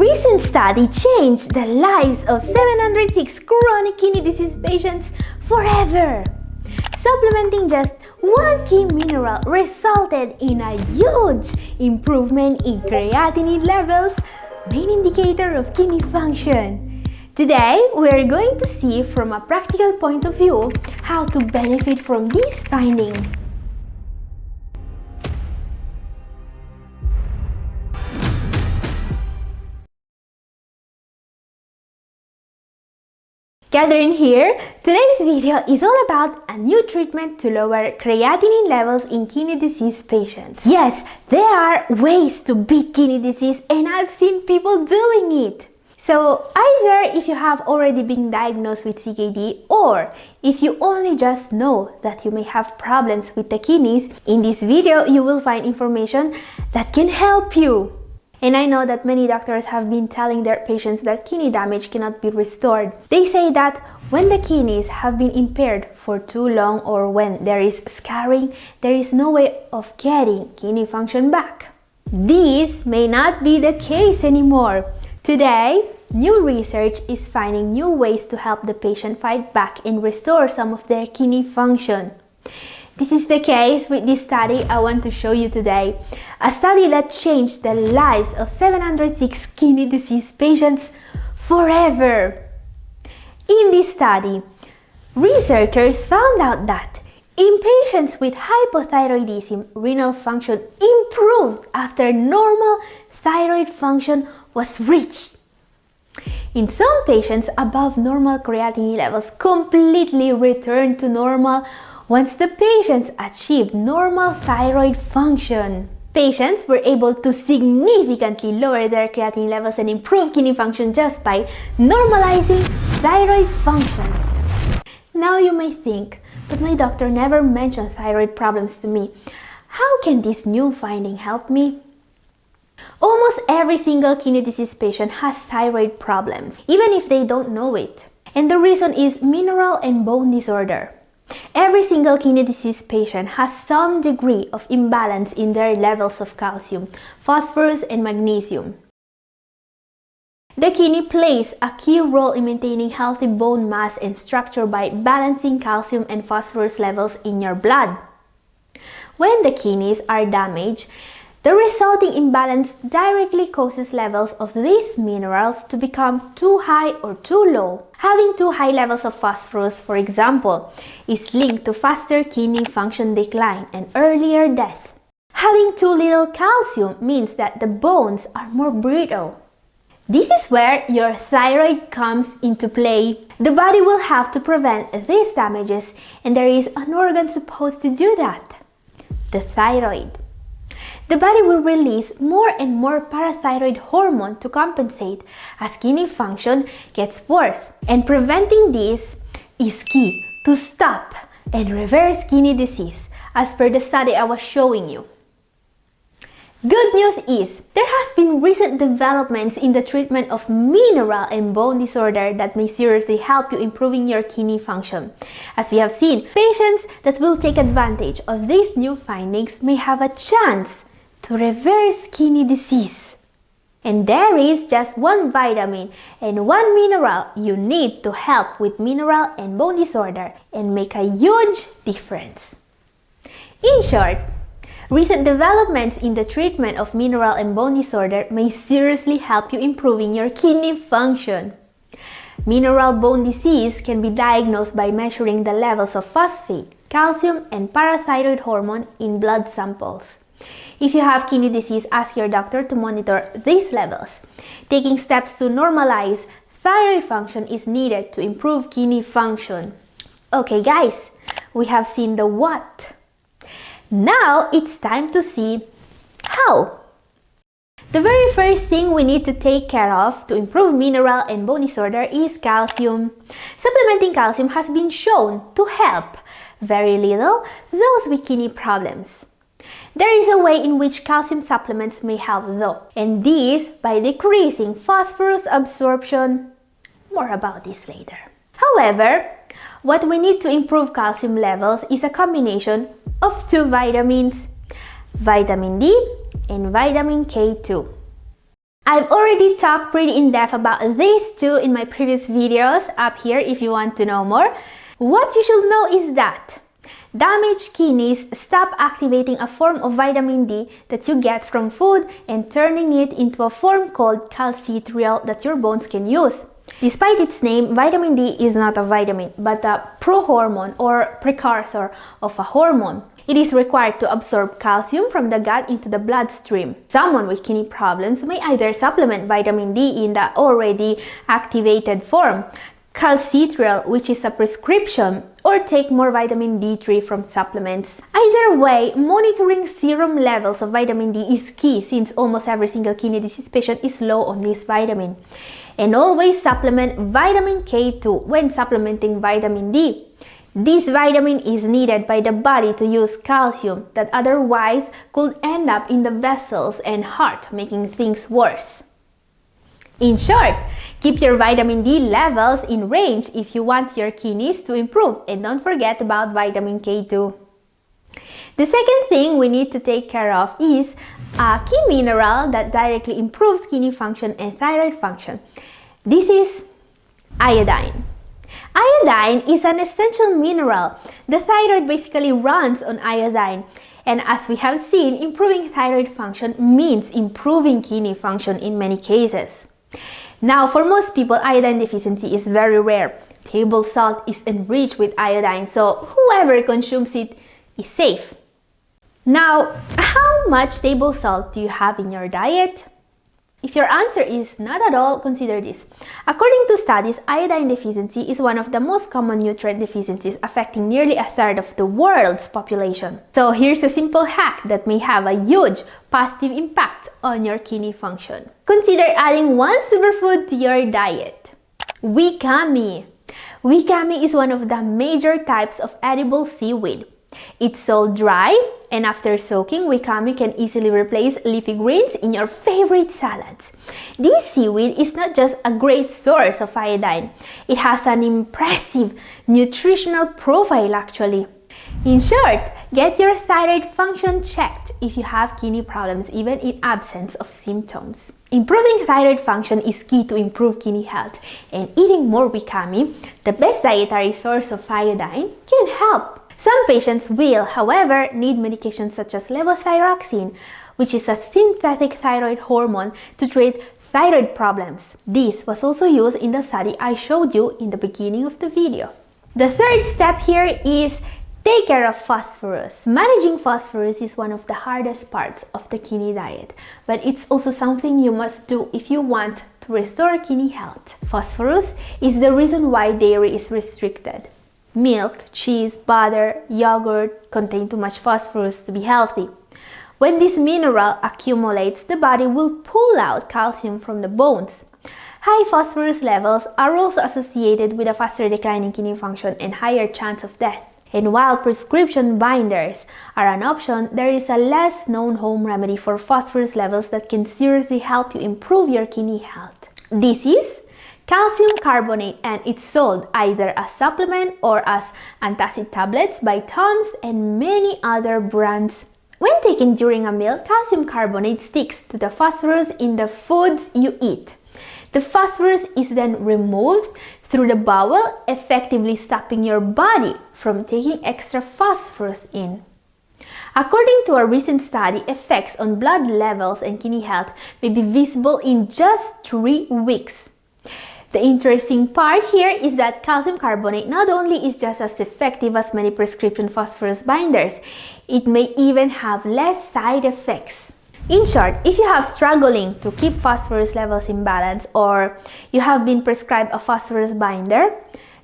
recent study changed the lives of 706 chronic kidney disease patients forever. Supplementing just one key mineral resulted in a huge improvement in creatinine levels, main indicator of kidney function. Today, we are going to see from a practical point of view how to benefit from this finding. Gathering here, today's video is all about a new treatment to lower creatinine levels in kidney disease patients. Yes, there are ways to beat kidney disease and I've seen people doing it. So either if you have already been diagnosed with CKD or if you only just know that you may have problems with the kidneys, in this video you will find information that can help you. And I know that many doctors have been telling their patients that kidney damage cannot be restored. They say that when the kidneys have been impaired for too long or when there is scarring, there is no way of getting kidney function back. This may not be the case anymore. Today, new research is finding new ways to help the patient fight back and restore some of their kidney function. This is the case with this study I want to show you today. A study that changed the lives of 706 kidney disease patients forever. In this study, researchers found out that in patients with hypothyroidism, renal function improved after normal thyroid function was reached. In some patients, above normal creatinine levels completely returned to normal once the patients achieved normal thyroid function. Patients were able to significantly lower their creatinine levels and improve kidney function just by normalizing thyroid function. Now you may think, but my doctor never mentioned thyroid problems to me. How can this new finding help me? Almost every single kidney disease patient has thyroid problems, even if they don't know it. And the reason is mineral and bone disorder. Every single kidney disease patient has some degree of imbalance in their levels of calcium, phosphorus, and magnesium. The kidney plays a key role in maintaining healthy bone mass and structure by balancing calcium and phosphorus levels in your blood. When the kidneys are damaged, the resulting imbalance directly causes levels of these minerals to become too high or too low. Having too high levels of phosphorus, for example, is linked to faster kidney function decline and earlier death. Having too little calcium means that the bones are more brittle. This is where your thyroid comes into play. The body will have to prevent these damages, and there is an organ supposed to do that: the thyroid. The body will release more and more parathyroid hormone to compensate as kidney function gets worse. And preventing this is key to stop and reverse kidney disease, as per the study I was showing you. Good news is, there has been recent developments in the treatment of mineral and bone disorder that may seriously help you improving your kidney function. As we have seen, patients that will take advantage of these new findings may have a chance to reverse kidney disease. And there is just one vitamin and one mineral you need to help with mineral and bone disorder and make a huge difference. In short, recent developments in the treatment of mineral and bone disorder may seriously help you improving your kidney function. Mineral bone disease can be diagnosed by measuring the levels of phosphate, calcium, and parathyroid hormone in blood samples. If you have kidney disease, ask your doctor to monitor these levels. Taking steps to normalize thyroid function is needed to improve kidney function. Okay guys, we have seen the what. Now it's time to see how. The very first thing we need to take care of to improve mineral and bone disorder is calcium. Supplementing calcium has been shown to help very little those with kidney problems. There is a way in which calcium supplements may help though, and this by decreasing phosphorus absorption. More about this later. However, what we need to improve calcium levels is a combination of two vitamins, vitamin D and vitamin K2. I've already talked pretty in depth about these two in my previous videos up here if you want to know more. What you should know is that damaged kidneys stop activating a form of vitamin D that you get from food and turning it into a form called calcitriol that your bones can use. Despite its name, vitamin D is not a vitamin, but a prohormone or precursor of a hormone. It is required to absorb calcium from the gut into the bloodstream. Someone with kidney problems may either supplement vitamin D in the already activated form, calcitriol, which is a prescription, or take more vitamin D3 from supplements. Either way, monitoring serum levels of vitamin D is key since almost every single kidney disease patient is low on this vitamin. And always supplement vitamin K2 when supplementing vitamin D. This vitamin is needed by the body to use calcium that otherwise could end up in the vessels and heart, making things worse. In short, keep your vitamin D levels in range if you want your kidneys to improve, and don't forget about vitamin K2. The second thing we need to take care of is a key mineral that directly improves kidney function and thyroid function. This is iodine. Iodine is an essential mineral. The thyroid basically runs on iodine. And as we have seen, improving thyroid function means improving kidney function in many cases. Now, for most people, iodine deficiency is very rare. Table salt is enriched with iodine, so whoever consumes it is safe. Now, how much table salt do you have in your diet? If your answer is not at all, consider this. According to studies, iodine deficiency is one of the most common nutrient deficiencies affecting nearly a third of the world's population. So here's a simple hack that may have a huge positive impact on your kidney function. Consider adding one superfood to your diet. Wakame. Wakame is one of the major types of edible seaweed. It's sold dry, and after soaking, wakame can easily replace leafy greens in your favorite salads. This seaweed is not just a great source of iodine, it has an impressive nutritional profile actually. In short, get your thyroid function checked if you have kidney problems even in absence of symptoms. Improving thyroid function is key to improve kidney health, and eating more wakame, the best dietary source of iodine, can help. Some patients will, however, need medications such as levothyroxine, which is a synthetic thyroid hormone to treat thyroid problems. This was also used in the study I showed you in the beginning of the video. The third step here is take care of phosphorus. Managing phosphorus is one of the hardest parts of the kidney diet, but it's also something you must do if you want to restore kidney health. Phosphorus is the reason why dairy is restricted. Milk, cheese, butter, yogurt contain too much phosphorus to be healthy. When this mineral accumulates, the body will pull out calcium from the bones. High phosphorus levels are also associated with a faster decline in kidney function and higher chance of death. And while prescription binders are an option, there is a less known home remedy for phosphorus levels that can seriously help you improve your kidney health. This is calcium carbonate, and it's sold either as supplement or as antacid tablets by Tom's and many other brands. When taken during a meal, calcium carbonate sticks to the phosphorus in the foods you eat. The phosphorus is then removed through the bowel, effectively stopping your body from taking extra phosphorus in. According to a recent study, effects on blood levels and kidney health may be visible in just 3 weeks. The interesting part here is that calcium carbonate not only is just as effective as many prescription phosphorus binders, it may even have less side effects. In short, if you have struggling to keep phosphorus levels in balance or you have been prescribed a phosphorus binder,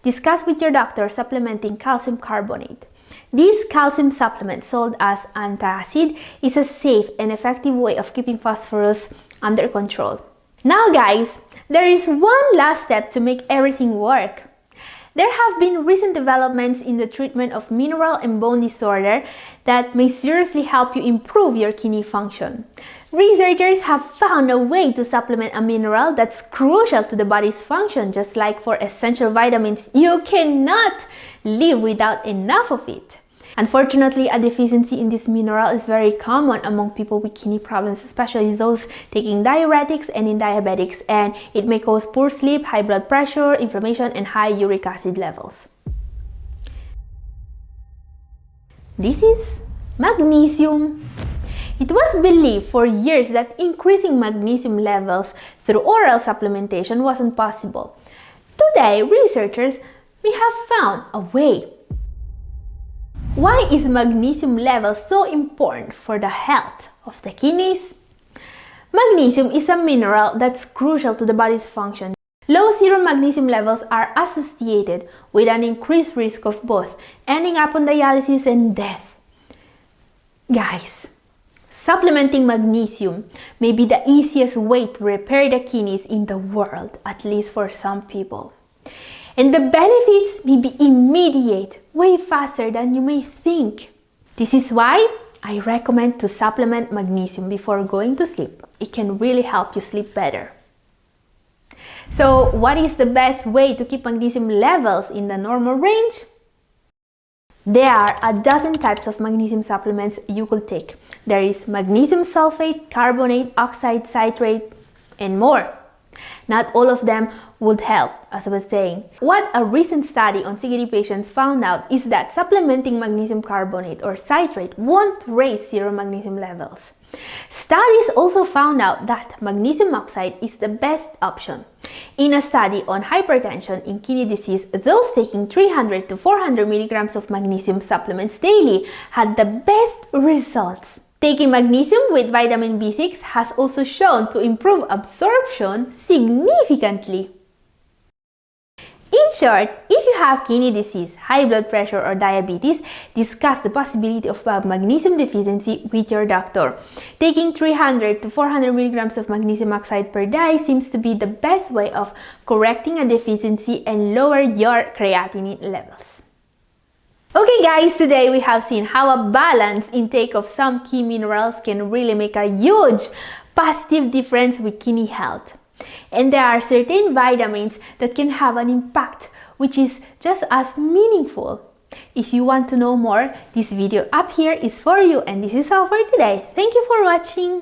discuss with your doctor supplementing calcium carbonate. This calcium supplement sold as antacid is a safe and effective way of keeping phosphorus under control. Now guys, there is one last step to make everything work. There have been recent developments in the treatment of mineral and bone disorder that may seriously help you improve your kidney function. Researchers have found a way to supplement a mineral that's crucial to the body's function, just like for essential vitamins, you cannot live without enough of it. Unfortunately, a deficiency in this mineral is very common among people with kidney problems, especially those taking diuretics and in diabetics, and it may cause poor sleep, high blood pressure, inflammation, and high uric acid levels. This is magnesium. It was believed for years that increasing magnesium levels through oral supplementation wasn't possible. Today, researchers may have found a way. Why is magnesium level so important for the health of the kidneys? Magnesium is a mineral that's crucial to the body's function. Low serum magnesium levels are associated with an increased risk of both ending up on dialysis and death. Guys, supplementing magnesium may be the easiest way to repair the kidneys in the world, at least for some people. And the benefits may be immediate, way faster than you may think. This is why I recommend to supplement magnesium before going to sleep. It can really help you sleep better. So, what is the best way to keep magnesium levels in the normal range? There are a dozen types of magnesium supplements you could take. There is magnesium sulfate, carbonate, oxide, citrate, and more. Not all of them would help, as I was saying. What a recent study on CKD patients found out is that supplementing magnesium carbonate or citrate won't raise serum magnesium levels. Studies also found out that magnesium oxide is the best option. In a study on hypertension in kidney disease, those taking 300 to 400 milligrams of magnesium supplements daily had the best results. Taking magnesium with vitamin B6 has also shown to improve absorption significantly. In short, if you have kidney disease, high blood pressure, or diabetes, discuss the possibility of a magnesium deficiency with your doctor. Taking 300 to 400 milligrams of magnesium oxide per day seems to be the best way of correcting a deficiency and lower your creatinine levels. Okay guys, today we have seen how a balanced intake of some key minerals can really make a huge positive difference with kidney health. And there are certain vitamins that can have an impact which is just as meaningful. If you want to know more, this video up here is for you, and this is all for today. Thank you for watching.